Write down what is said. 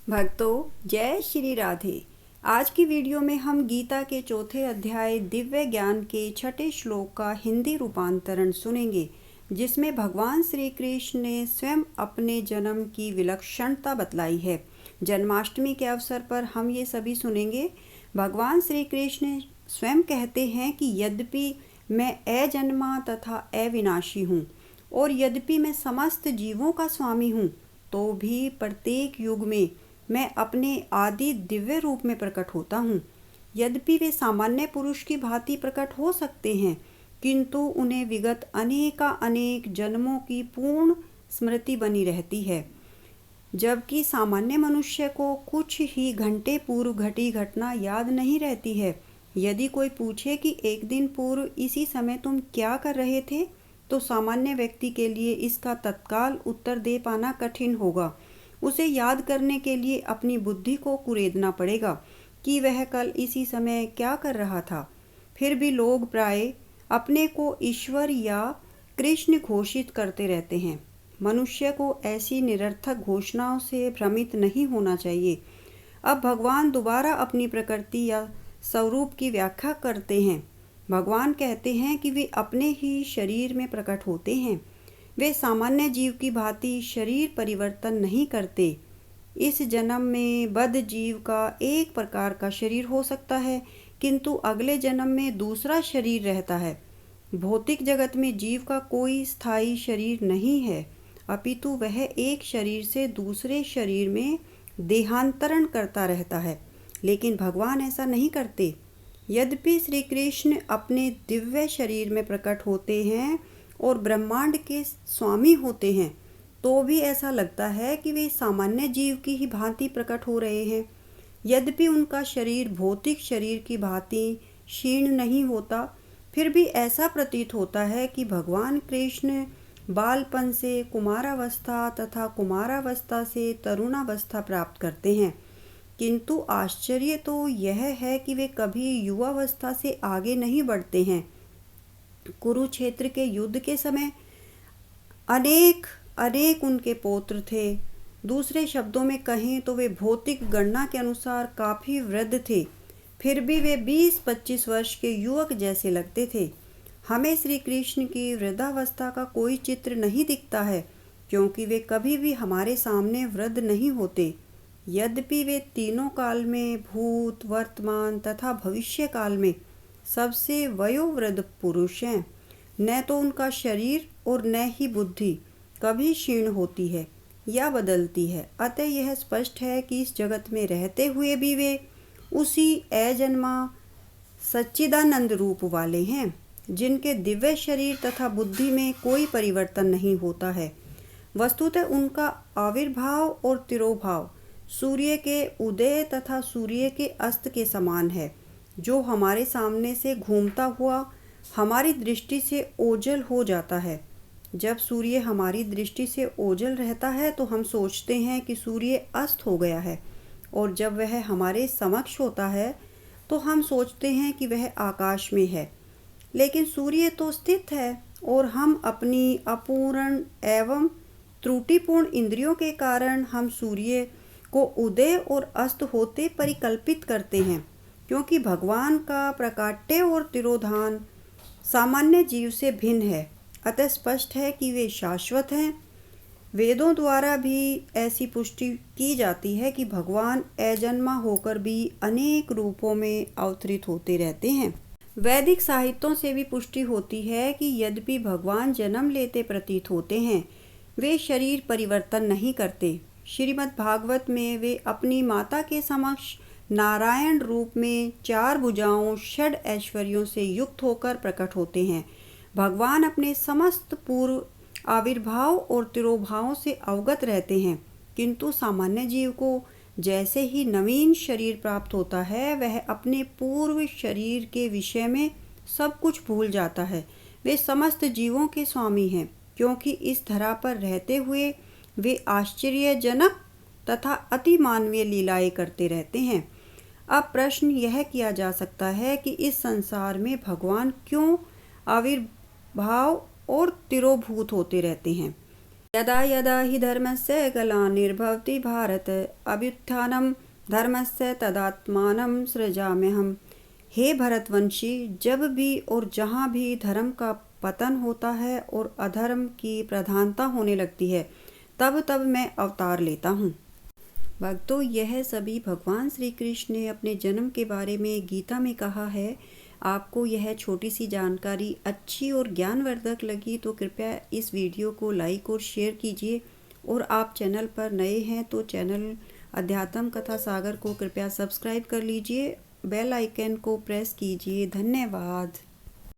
भक्तों, जय श्री राधे। आज की वीडियो में हम गीता के चौथे अध्याय दिव्य ज्ञान के छठे श्लोक का हिंदी रूपांतरण सुनेंगे, जिसमें भगवान श्री कृष्ण ने स्वयं अपने जन्म की विलक्षणता बतलाई है। जन्माष्टमी के अवसर पर हम ये सभी सुनेंगे। भगवान श्री कृष्ण स्वयं कहते हैं कि यद्यपि मैं अजन्मा तथा अविनाशी हूँ और यद्यपि मैं समस्त जीवों का स्वामी हूँ, तो भी प्रत्येक युग में मैं अपने आदि दिव्य रूप में प्रकट होता हूँ। यद्यपि वे सामान्य पुरुष की भांति प्रकट हो सकते हैं, किंतु उन्हें विगत अनेक जन्मों की पूर्ण स्मृति बनी रहती है, जबकि सामान्य मनुष्य को कुछ ही घंटे पूर्व घटी घटना याद नहीं रहती है। यदि कोई पूछे कि एक दिन पूर्व इसी समय तुम क्या कर रहे थे, तो सामान्य व्यक्ति के लिए इसका तत्काल उत्तर दे पाना कठिन होगा। उसे याद करने के लिए अपनी बुद्धि को कुरेदना पड़ेगा कि वह कल इसी समय क्या कर रहा था। फिर भी लोग प्राय अपने को ईश्वर या कृष्ण घोषित करते रहते हैं। मनुष्य को ऐसी निरर्थक घोषणाओं से भ्रमित नहीं होना चाहिए। अब भगवान दोबारा अपनी प्रकृति या स्वरूप की व्याख्या करते हैं। भगवान कहते हैं कि वे अपने ही शरीर में प्रकट होते हैं। वे सामान्य जीव की भांति शरीर परिवर्तन नहीं करते। इस जन्म में बद्ध जीव का एक प्रकार का शरीर हो सकता है, किंतु अगले जन्म में दूसरा शरीर रहता है। भौतिक जगत में जीव का कोई स्थायी शरीर नहीं है, अपितु वह एक शरीर से दूसरे शरीर में देहांतरण करता रहता है। लेकिन भगवान ऐसा नहीं करते। यद्यपि श्री कृष्ण अपने दिव्य शरीर में प्रकट होते हैं और ब्रह्मांड के स्वामी होते हैं, तो भी ऐसा लगता है कि वे सामान्य जीव की ही भांति प्रकट हो रहे हैं। यद्यपि उनका शरीर भौतिक शरीर की भांति क्षीण नहीं होता, फिर भी ऐसा प्रतीत होता है कि भगवान कृष्ण बालपन से कुमारावस्था तथा कुमारावस्था से तरुणावस्था प्राप्त करते हैं। किंतु आश्चर्य तो यह है कि वे कभी युवावस्था से आगे नहीं बढ़ते हैं। कुरुक्षेत्र के युद्ध के समय अनेक उनके पौत्र थे। दूसरे शब्दों में कहें तो वे भौतिक गणना के अनुसार काफ़ी वृद्ध थे, फिर भी वे 20-25 वर्ष के युवक जैसे लगते थे। हमें श्री कृष्ण की वृद्धावस्था का कोई चित्र नहीं दिखता है, क्योंकि वे कभी भी हमारे सामने वृद्ध नहीं होते। यद्यपि वे तीनों काल में, भूत, वर्तमान तथा भविष्य काल में सबसे वयोवृद्ध पुरुष हैं। न तो उनका शरीर और न ही बुद्धि कभी क्षीण होती है या बदलती है। अतः यह स्पष्ट है कि इस जगत में रहते हुए भी वे उसी अजन्मा सच्चिदानंद रूप वाले हैं, जिनके दिव्य शरीर तथा बुद्धि में कोई परिवर्तन नहीं होता है। वस्तुतः उनका आविर्भाव और तिरोभाव सूर्य के उदय तथा सूर्य के अस्त के समान है, जो हमारे सामने से घूमता हुआ हमारी दृष्टि से ओझल हो जाता है। जब सूर्य हमारी दृष्टि से ओझल रहता है तो हम सोचते हैं कि सूर्य अस्त हो गया है, और जब वह हमारे समक्ष होता है तो हम सोचते हैं कि वह आकाश में है। लेकिन सूर्य तो स्थित है, और हम अपनी अपूर्ण एवं त्रुटिपूर्ण इंद्रियों के कारण हम सूर्य को उदय और अस्त होते परिकल्पित करते हैं, क्योंकि भगवान का प्रकाट्य और तिरोधान सामान्य जीव से भिन्न है। अतः स्पष्ट है कि वे शाश्वत हैं। वेदों द्वारा भी ऐसी पुष्टि की जाती है कि भगवान अजन्मा होकर भी अनेक रूपों में अवतरित होते रहते हैं। वैदिक साहित्यों से भी पुष्टि होती है कि यद्यपि भगवान जन्म लेते प्रतीत होते हैं, वे शरीर परिवर्तन नहीं करते। श्रीमद् भागवत में वे अपनी माता के समक्ष नारायण रूप में 4 भुजाओं 6 ऐश्वर्यों से युक्त होकर प्रकट होते हैं। भगवान अपने समस्त पूर्व आविर्भाव और तिरोभावों से अवगत रहते हैं, किंतु सामान्य जीव को जैसे ही नवीन शरीर प्राप्त होता है, वह अपने पूर्व शरीर के विषय में सब कुछ भूल जाता है। वे समस्त जीवों के स्वामी हैं, क्योंकि इस धरा पर रहते हुए वे आश्चर्यजनक तथा अति मानवीय लीलाएं करते रहते हैं। अब प्रश्न यह किया जा सकता है कि इस संसार में भगवान क्यों आविर्भाव और तिरोभूत होते रहते हैं। यदा यदा हि धर्मस्य ग्लानिर्भवति भारत अभ्युत्थानं धर्मस्य तदात्मानं सृजाम्यहम्। हे भरतवंशी, जब भी और जहाँ भी धर्म का पतन होता है और अधर्म की प्रधानता होने लगती है, तब तब मैं अवतार लेता हूँ। भक्तों, यह सभी भगवान श्री कृष्ण ने अपने जन्म के बारे में गीता में कहा है। आपको यह छोटी सी जानकारी अच्छी और ज्ञानवर्धक लगी तो कृपया इस वीडियो को लाइक और शेयर कीजिए, और आप चैनल पर नए हैं तो चैनल अध्यात्म कथा सागर को कृपया सब्सक्राइब कर लीजिए, बेल आइकन को प्रेस कीजिए। धन्यवाद।